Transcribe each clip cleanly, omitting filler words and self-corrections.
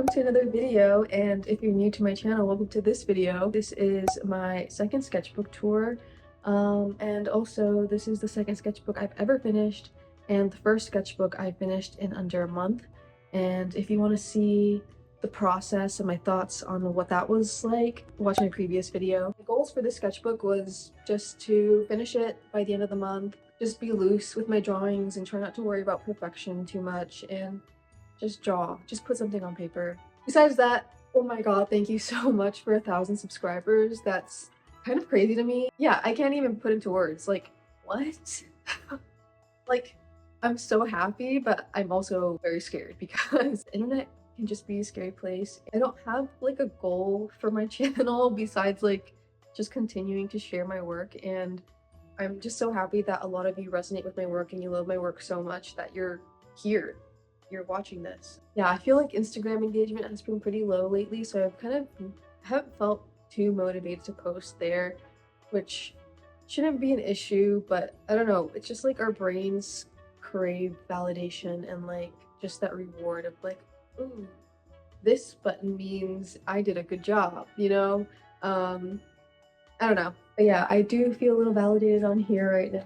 welcome to another video, and if you're new to my channel, welcome to this video. This is my second sketchbook tour, and also this is the second sketchbook I've ever finished, and the first sketchbook I finished in under a month. And if you want to see the process and my thoughts on what that was like, watch my previous video. My goals for this sketchbook was just to finish it by the end of the month, just be loose with my drawings and try not to worry about perfection too much, and just draw, just put something on paper. Besides that, oh my god, thank you so much for 1,000 subscribers. That's kind of crazy to me. Yeah, I can't even put into words. Like, what? Like, I'm so happy, but I'm also very scared because the internet can just be a scary place. I don't have like a goal for my channel besides like just continuing to share my work, and I'm just so happy that a lot of you resonate with my work and you love my work so much that you're here. You're watching this. Yeah, I feel like Instagram engagement has been pretty low lately, so I've kind of haven't felt too motivated to post there, which shouldn't be an issue, but I don't know, it's just like our brains crave validation and like just that reward of like, ooh, this button means I did a good job, you know? I don't know. But yeah, I do feel a little validated on here right now.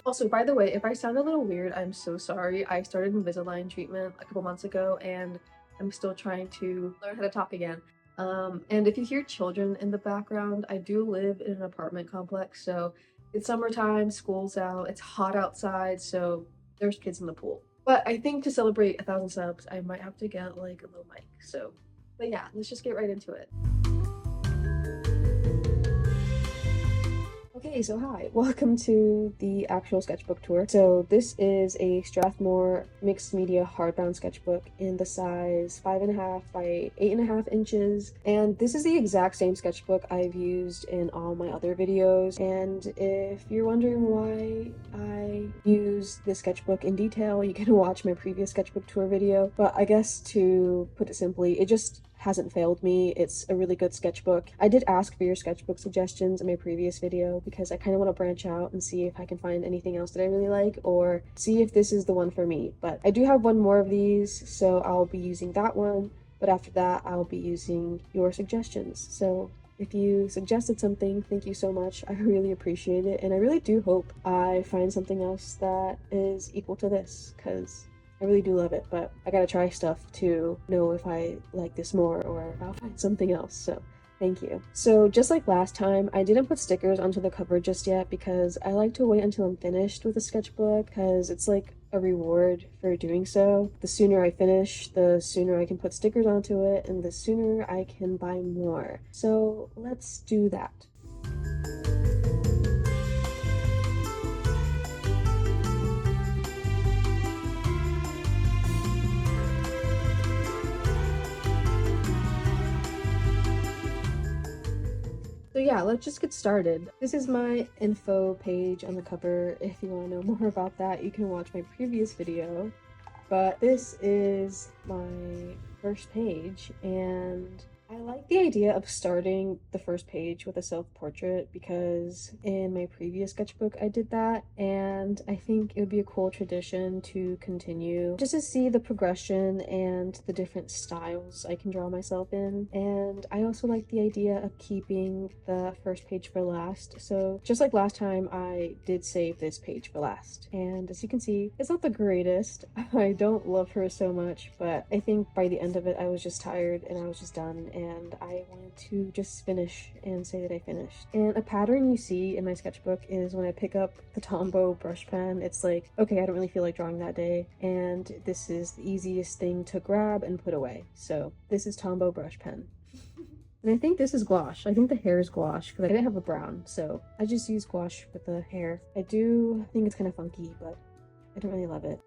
Also, by the way, if I sound a little weird, I'm so sorry. I started Invisalign treatment a couple months ago, and I'm still trying to learn how to talk again. And if you hear children in the background, I do live in an apartment complex, so it's summertime, school's out, it's hot outside, so there's kids in the pool. But I think to celebrate 1,000 subs, I might have to get like a little mic, so. But yeah, let's just get right into it. Okay, so hi, welcome to the actual sketchbook tour. So this is a Strathmore mixed media hardbound sketchbook in the size 5.5 by 8.5 inches. And this is the exact same sketchbook I've used in all my other videos. And if you're wondering why I use this sketchbook in detail, you can watch my previous sketchbook tour video. But I guess to put it simply, it just hasn't failed me. It's a really good sketchbook. I did ask for your sketchbook suggestions in my previous video because I kind of want to branch out and see if I can find anything else that I really like, or see if this is the one for me. But I do have one more of these, so I'll be using that one, but after that I'll be using your suggestions. So if you suggested something, thank you so much. I really appreciate it, and I really do hope I find something else that is equal to this, because I really do love it, but I gotta try stuff to know if I like this more or if I'll find something else, so thank you. So just like last time, I didn't put stickers onto the cover just yet because I like to wait until I'm finished with a sketchbook, because it's like a reward for doing so. The sooner I finish, the sooner I can put stickers onto it, and the sooner I can buy more. So let's do that. So yeah, let's just get started. This is my info page on the cover. If you want to know more about that, you can watch my previous video. But this is my first page, and I like the idea of starting the first page with a self-portrait because in my previous sketchbook I did that, and I think it would be a cool tradition to continue just to see the progression and the different styles I can draw myself in. And I also like the idea of keeping the first page for last, so just like last time I did save this page for last. And as you can see, it's not the greatest. I don't love her so much, but I think by the end of it I was just tired and I was just done, and I wanted to just finish and say that I finished. And a pattern you see in my sketchbook is when I pick up the Tombow brush pen, it's like, okay, I don't really feel like drawing that day, and this is the easiest thing to grab and put away. So this is Tombow brush pen. And I think this is gouache. I think the hair is gouache because I didn't have a brown, so I just used gouache with the hair. I do think it's kind of funky, but I don't really love it.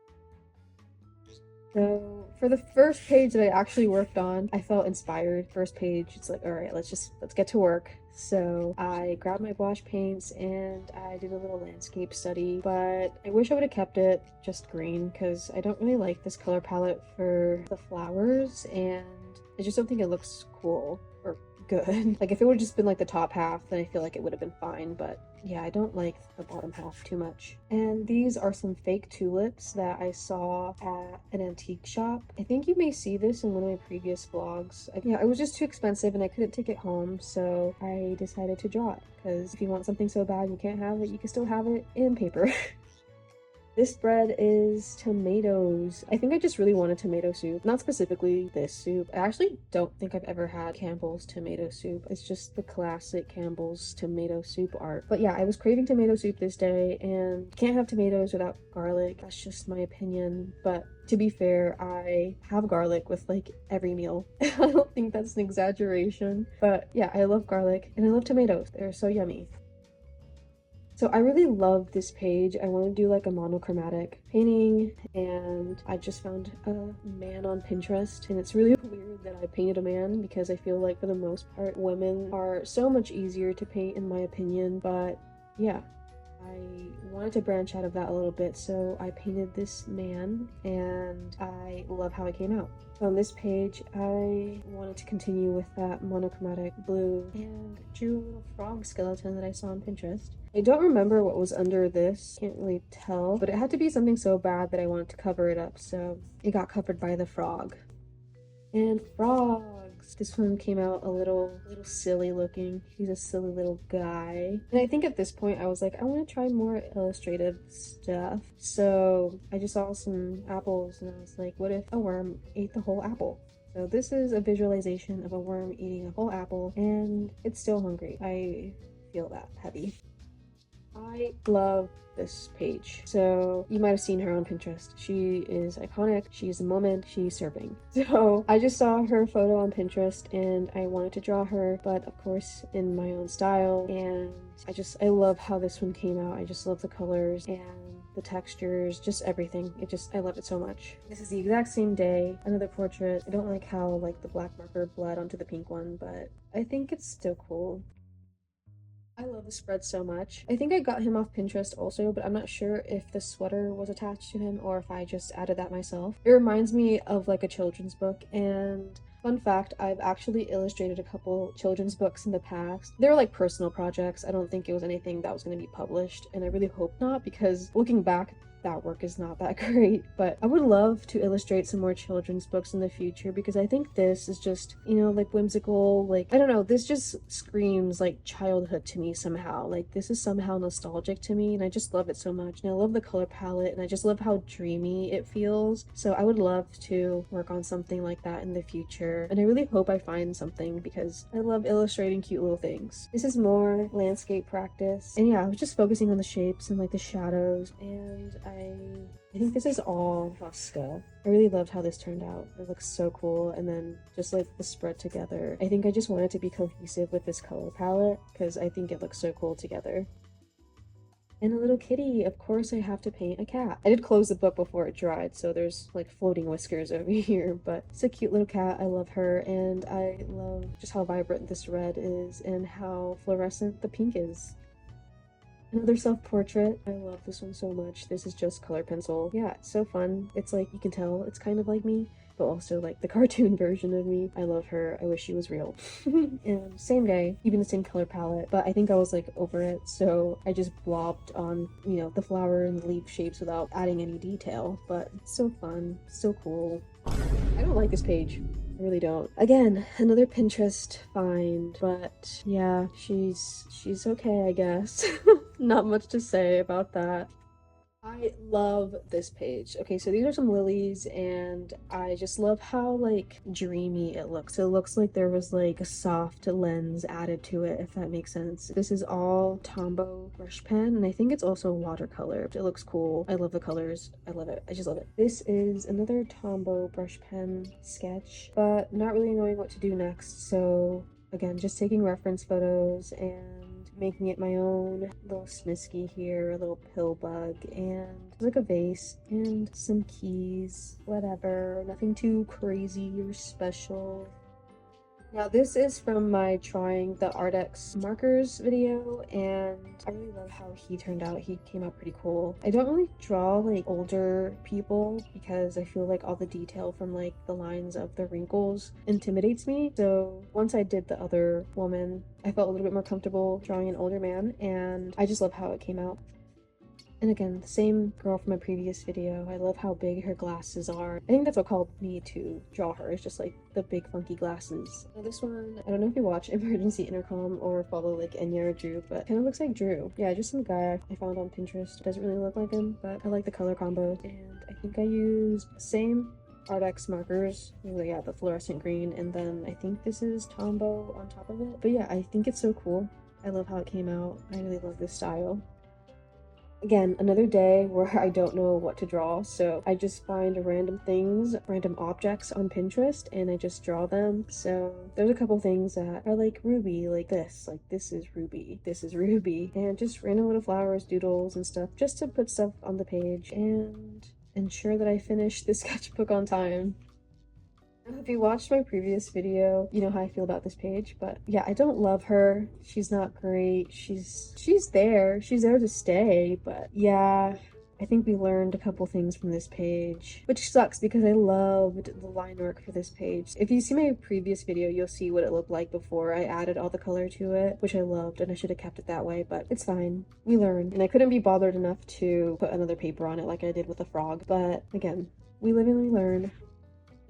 So for the first page that I actually worked on, I felt inspired. First page, it's like, all right, let's get to work. So I grabbed my gouache paints and I did a little landscape study, but I wish I would have kept it just green because I don't really like this color palette for the flowers, and I just don't think it looks cool or good. Like if it would have just been like the top half, then I feel like it would have been fine, but yeah, I don't like the bottom half too much. And these are some fake tulips that I saw at an antique shop. I think you may see this in one of my previous vlogs. Yeah, it was just too expensive and I couldn't take it home, so I decided to draw it. Because if you want something so bad and you can't have it, you can still have it in paper. This spread is tomatoes. I think I just really wanted tomato soup. Not specifically this soup. I actually don't think I've ever had Campbell's tomato soup. It's just the classic Campbell's tomato soup art. But yeah, I was craving tomato soup this day and can't have tomatoes without garlic. That's just my opinion. But to be fair, I have garlic with like every meal. I don't think that's an exaggeration. But yeah, I love garlic and I love tomatoes. They're so yummy. So I really love this page. I want to do like a monochromatic painting, and I just found a man on Pinterest, and it's really weird that I painted a man because I feel like for the most part women are so much easier to paint in my opinion, but yeah. I wanted to branch out of that a little bit, so I painted this man, and I love how it came out. On this page, I wanted to continue with that monochromatic blue and drew a little frog skeleton that I saw on Pinterest. I don't remember what was under this, can't really tell, but it had to be something so bad that I wanted to cover it up, so it got covered by the frog. And frogs! This one came out a little silly looking. He's a silly little guy. And I think at this point I was like, I want to try more illustrative stuff. So I just saw some apples and I was like, what if a worm ate the whole apple? So this is a visualization of a worm eating a whole apple and it's still hungry. I feel that heavy. I love this page. So you might have seen her on Pinterest. She is iconic. She's a moment. She's serving. So I just saw her photo on Pinterest and I wanted to draw her, but of course in my own style. And I love how this one came out. I just love the colors and the textures, just everything. I love it so much. This is the exact same day, another portrait. I don't like how like the black marker bled onto the pink one, but I think it's still cool. I love the spread so much. I think I got him off Pinterest also, but I'm not sure if the sweater was attached to him or if I just added that myself. It reminds me of like a children's book, and fun fact, I've actually illustrated a couple children's books in the past. They were like personal projects. I don't think it was anything that was going to be published, and I really hope not because looking back, that work is not that great, but I would love to illustrate some more children's books in the future because I think this is just, you know, like whimsical, like, I don't know, this just screams like childhood to me somehow. Like this is somehow nostalgic to me and I just love it so much. And I love the color palette and I just love how dreamy it feels. So I would love to work on something like that in the future. And I really hope I find something because I love illustrating cute little things. This is more landscape practice. And yeah, I was just focusing on the shapes and like the shadows, and I think this is all Fosca. I really loved how this turned out. It looks so cool, and then just like the spread together. I think I just wanted to be cohesive with this color palette because I think it looks so cool together. And a little kitty. Of course I have to paint a cat. I did close the book before it dried, so there's like floating whiskers over here, but it's a cute little cat. I love her, and I love just how vibrant this red is and how fluorescent the pink is. Another self-portrait. I love this one so much. This is just color pencil. Yeah, it's so fun. It's like, you can tell it's kind of like me, but also like the cartoon version of me. I love her. I wish she was real. And same day, even the same color palette, but I think I was like over it, so I just blobbed on, you know, the flower and the leaf shapes without adding any detail, but it's so fun, so cool. I don't like this page. I really don't. Again, another Pinterest find, but yeah, she's okay, I guess. Not much to say about that. I love this page. Okay, so these are some lilies, and I just love how like dreamy it looks. It looks like there was like a soft lens added to it, if that makes sense. This is all Tombow brush pen, and I think it's also watercolor. It looks cool. I love the colors. I love it. I just love it. This is another Tombow brush pen sketch, but not really knowing what to do next. So again, just taking reference photos and making it my own. Little Smisky here, a little pill bug, and like a vase and some keys, whatever, nothing too crazy or special. Now this is from my trying the Ardex markers video, and I really love how he turned out. He came out pretty cool. I don't really draw like older people because I feel like all the detail from like the lines of the wrinkles intimidates me. So once I did the other woman, I felt a little bit more comfortable drawing an older man, and I just love how it came out. And again, the same girl from my previous video. I love how big her glasses are. I think that's what called me to draw her. It's just like the big funky glasses. Now this one, I don't know if you watch Emergency Intercom or follow like Enya or Drew, but kind of looks like Drew. Yeah, just some guy I found on Pinterest. Doesn't really look like him, but I like the color combo. And I think I used the same Ardex markers. Yeah, the fluorescent green. And then I think this is Tombow on top of it. But yeah, I think it's so cool. I love how it came out. I really love this style. Again, another day where I don't know what to draw, so I just find random things, random objects on Pinterest, and I just draw them. So there's a couple things that are like Ruby, like this is Ruby, this is Ruby, and just random little flowers, doodles, and stuff, just to put stuff on the page and ensure that I finish the sketchbook on time. If you watched my previous video, you know how I feel about this page, but yeah, I don't love her. She's not great. She's there. She's there to stay, but yeah, I think we learned a couple things from this page, which sucks because I loved the line work for this page. If you see my previous video, you'll see what it looked like before I added all the color to it, which I loved, and I should have kept it that way, but it's fine. We learned, and I couldn't be bothered enough to put another paper on it like I did with the frog, but again, we live and we learn.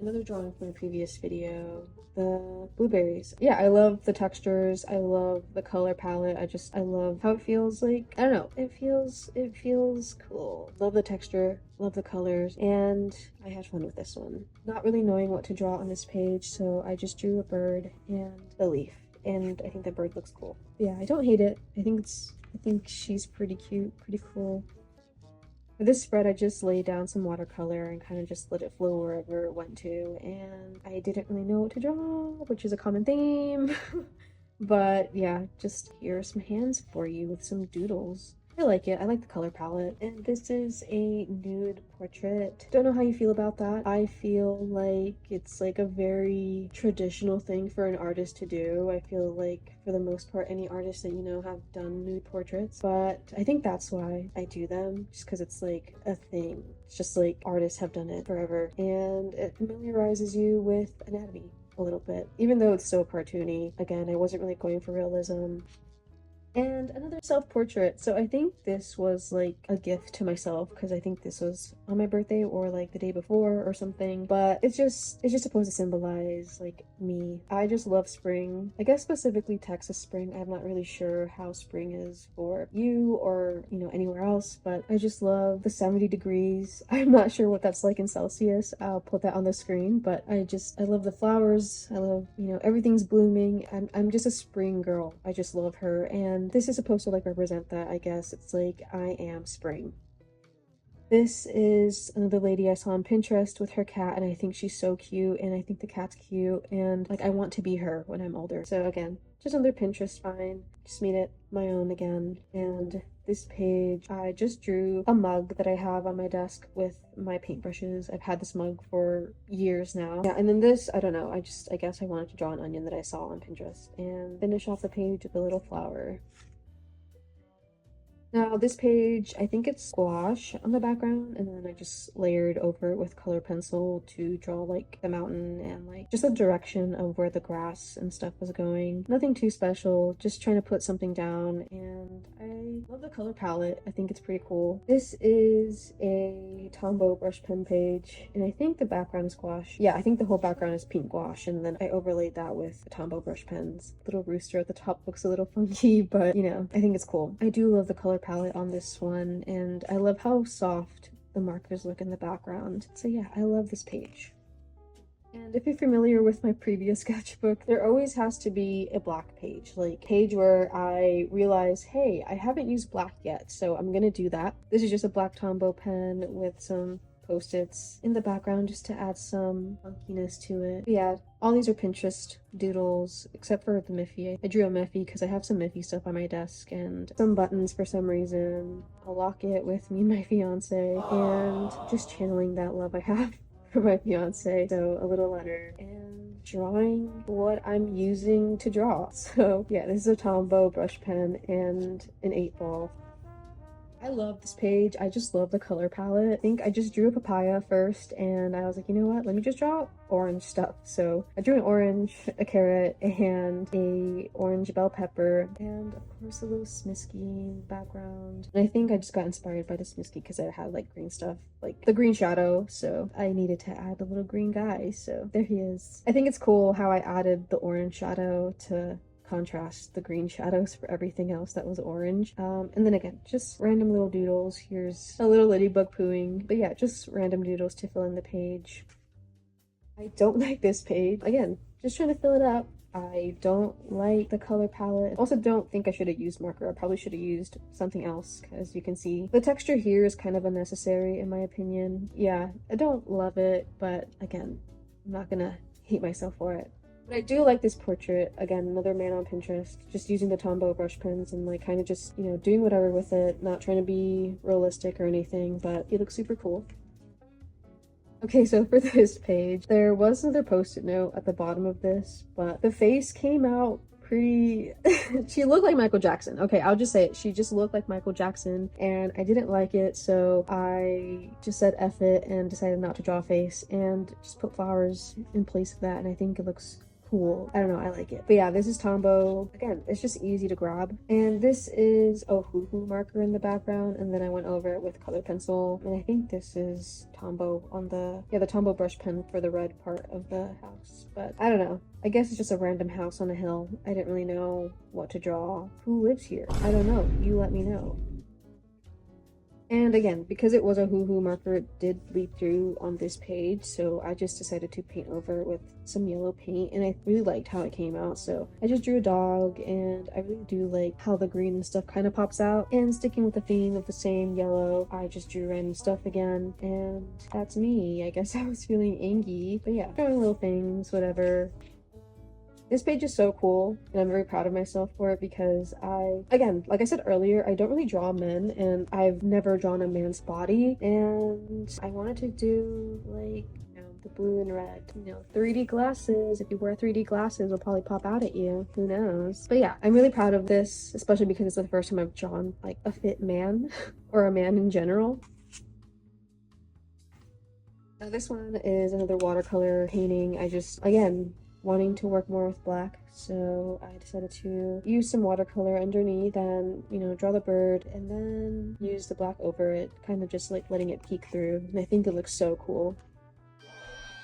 Another drawing from my previous video, the blueberries. Yeah, I love the textures. I love the color palette. I love how it feels like, I don't know, it feels cool. Love the texture, love the colors, and I had fun with this one. Not really knowing what to draw on this page, so I just drew a bird and a leaf, and I think the bird looks cool. Yeah, I don't hate it. I think she's pretty cute, pretty cool. For this spread, I just laid down some watercolor and kind of just let it flow wherever it went to, and I didn't really know what to draw, which is a common theme. But yeah, just here's some hands for you with some doodles. I like it. I like the color palette. And this is a nude portrait. Don't know how you feel about that. I feel like it's like a very traditional thing for an artist to do. I feel like for the most part, any artists that you know have done nude portraits. But I think that's why I do them, just because it's like a thing. It's just like artists have done it forever. And it familiarizes you with anatomy a little bit. Even though it's so cartoony, again, I wasn't really going for realism. And another self-portrait. So I think this was like a gift to myself because I think this was on my birthday or like the day before or something. But it's just supposed to symbolize like me. I just love spring. I guess specifically Texas spring. I'm not really sure how spring is for you or, you know, anywhere else, but I just love the 70 degrees. I'm not sure what that's like in Celsius. I'll put that on the screen, but I love the flowers. I love, you know, everything's blooming. I'm just a spring girl. I just love her, and this is supposed to like represent that, I guess. It's like I am spring. This is another lady I saw on Pinterest with her cat, and I think she's so cute, and I think the cat's cute, and like I want to be her when I'm older. So again, just another Pinterest find. Just made it my own again. And this page, I just drew a mug that I have on my desk with my paintbrushes. I've had this mug for years now. Yeah, and then this, I don't know, I guess I wanted to draw an onion that I saw on Pinterest and finish off the page with a little flower. Now this page, I think it's squash on the background, and then I just layered over it with color pencil to draw like the mountain and like just the direction of where the grass and stuff was going. Nothing too special, just trying to put something down, and I love the color palette. I think it's pretty cool. This is a Tombow brush pen page, and I think the background is gouache. Yeah, I think the whole background is pink gouache, and then I overlaid that with the Tombow brush pens. Little rooster at the top looks a little funky, but you know, I think it's cool. I do love the color palette on this one, and I love how soft the markers look in the background. So yeah, I love this page. And if you're familiar with my previous sketchbook, there always has to be a black page, like page where I realize, hey, I haven't used black yet, so I'm gonna do that. This is just a black Tombow pen with some post-its in the background just to add some funkiness to it. But yeah, all these are Pinterest doodles, except for the Miffy. I drew a Miffy because I have some Miffy stuff on my desk, and some buttons for some reason, a locket with me and my fiance, and just channeling that love I have for my fiance. So a little letter, and drawing what I'm using to draw. So yeah, this is a Tombow brush pen and an 8-ball. I love this page. I just love the color palette. I think I just drew a papaya first and I was like, you know what? Let me just draw orange stuff. So I drew an orange, a carrot, and a orange bell pepper, and of course a little Smisky background. And I think I just got inspired by the Smisky because I had like green stuff, like the green shadow. So I needed to add a little green guy. So there he is. I think it's cool how I added the orange shadow to contrast the green shadows for everything else that was orange. And then again, just random little doodles. Here's a little ladybug pooing, but yeah, just random doodles to fill in the page. I don't like this page. Again, just trying to fill it up. I don't like the color palette. Also don't think I should have used marker. I probably should have used something else, because you can see the texture here is kind of unnecessary in my opinion. Yeah, I don't love it, but again, I'm not gonna hate myself for it. But I do like this portrait. Again, another man on Pinterest, just using the Tombow brush pens and like kind of just, you know, doing whatever with it, not trying to be realistic or anything, but it looks super cool. Okay, so for this page, there was another post-it note at the bottom of this, but the face came out pretty... She looked like Michael Jackson. Okay, I'll just say it. She just looked like Michael Jackson, and I didn't like it, so I just said F it and decided not to draw a face and just put flowers in place of that, and I think it looks cool. I don't know, I like it. But yeah, this is Tombow. Again, it's just easy to grab. And this is a hoo-hoo marker in the background, and then I went over it with colored pencil. And I think this is Tombow on the Tombow brush pen for the red part of the house. But I don't know. I guess it's just a random house on a hill. I didn't really know what to draw. Who lives here? I don't know. You let me know. And again, because it was a hoo-hoo marker, it did bleed through on this page, so I just decided to paint over it with some yellow paint, and I really liked how it came out, so I just drew a dog, and I really do like how the green and stuff kind of pops out. And sticking with the theme of the same yellow, I just drew random stuff again, and that's me. I guess I was feeling angry, but yeah, drawing little things, whatever. This page is so cool, and I'm very proud of myself for it because again, like I said earlier, I don't really draw men, and I've never drawn a man's body, and I wanted to do, like, you know, the blue and red, you know, 3D glasses. If you wear 3D glasses, it'll probably pop out at you. Who knows? But yeah, I'm really proud of this, especially because it's the first time I've drawn, like, a fit man, or a man in general. Now this one is another watercolor painting. I just, again, wanting to work more with black, so I decided to use some watercolor underneath and, you know, draw the bird and then use the black over it, kind of just like letting it peek through, and I think it looks so cool.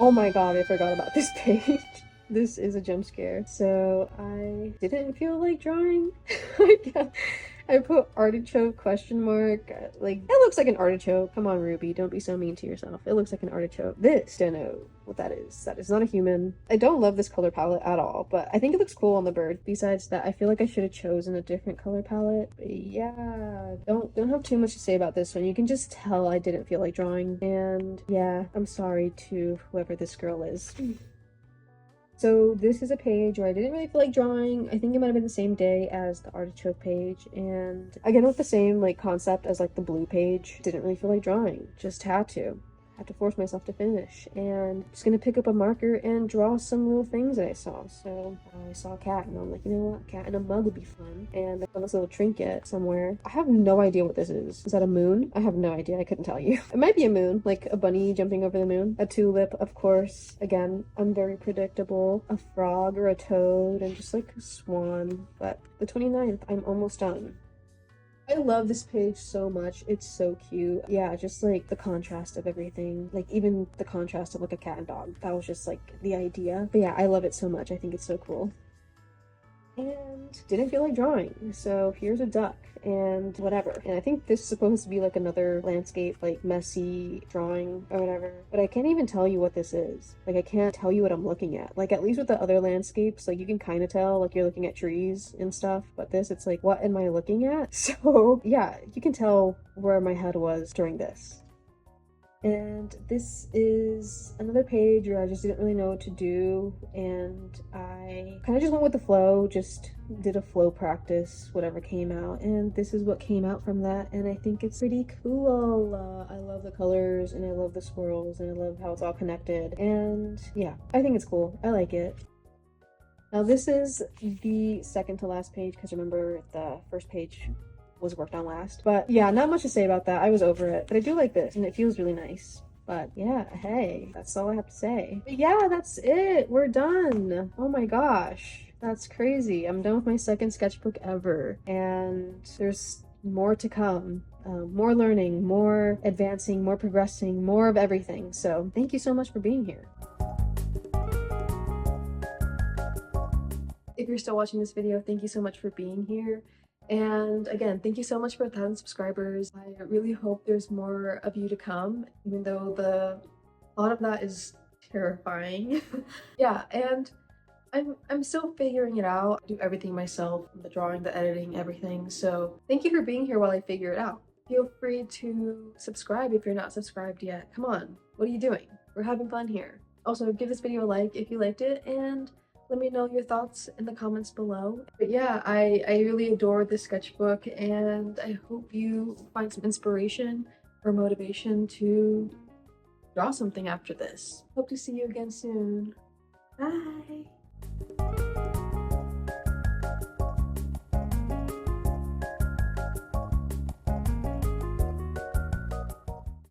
Oh my god, I forgot about this page. This is a jump scare. So I didn't feel like drawing. I put artichoke question mark. Like, it looks like an artichoke. Come on, Ruby, don't be so mean to yourself. It looks like an artichoke. This, don't know what that is. That is not a human. I don't love this color palette at all, but I think it looks cool on the bird. Besides that, I feel like I should have chosen a different color palette. But yeah, don't have too much to say about this one. You can just tell I didn't feel like drawing. And yeah, I'm sorry to whoever this girl is. So this is a page where I didn't really feel like drawing. I think it might have been the same day as the artichoke page, and again with the same like concept as like the blue page. Didn't really feel like drawing, just had to force myself to finish, and just gonna pick up a marker and draw some little things that I saw. So I saw a cat, and I'm like, you know what, a cat and a mug would be fun. And I found this little trinket somewhere. I have no idea what this is. Is that a moon? I have no idea. I couldn't tell you. It might be a moon, like a bunny jumping over the moon. A tulip, of course. Again, I'm very predictable. A frog or a toad, and just like a swan. But the 29th, I'm almost done. I love this page so much. It's so cute. Yeah, just like the contrast of everything. Like even the contrast of like a cat and dog. That was just like the idea. But yeah, I love it so much. I think it's so cool. And didn't feel like drawing, so here's a duck and whatever. And I think this is supposed to be like another landscape, like messy drawing or whatever, but I can't even tell you what this is. Like, I can't tell you what I'm looking at. Like, at least with the other landscapes, like you can kind of tell, like you're looking at trees and stuff, but this, it's like, what am I looking at? So yeah, you can tell where my head was during this. And this is another page where I just didn't really know what to do, and I kind of just went with the flow, just did a flow practice, whatever came out, and this is what came out from that, and I think it's pretty cool. I love the colors, and I love the swirls, and I love how it's all connected, and yeah, I think it's cool. I like it. Now this is the second to last page, because remember the first page was worked on last. But yeah, not much to say about that. I was over it. But I do like this, and it feels really nice. But yeah, hey, that's all I have to say. But yeah, that's it. We're done. Oh my gosh. That's crazy. I'm done with my second sketchbook ever. And there's more to come. More learning, more advancing, more progressing, more of everything. So thank you so much for being here. If you're still watching this video, thank you so much for being here. And again, thank you so much for 1,000 subscribers. I really hope there's more of you to come, even though the thought of that is terrifying. Yeah, and I'm still figuring it out. I do everything myself, the drawing, the editing, everything. So thank you for being here while I figure it out. Feel free to subscribe if you're not subscribed yet. Come on, what are you doing? We're having fun here. Also, give this video a like if you liked it, and let me know your thoughts in the comments below. But yeah, I really adore this sketchbook, and I hope you find some inspiration or motivation to draw something after this. Hope to see you again soon. Bye!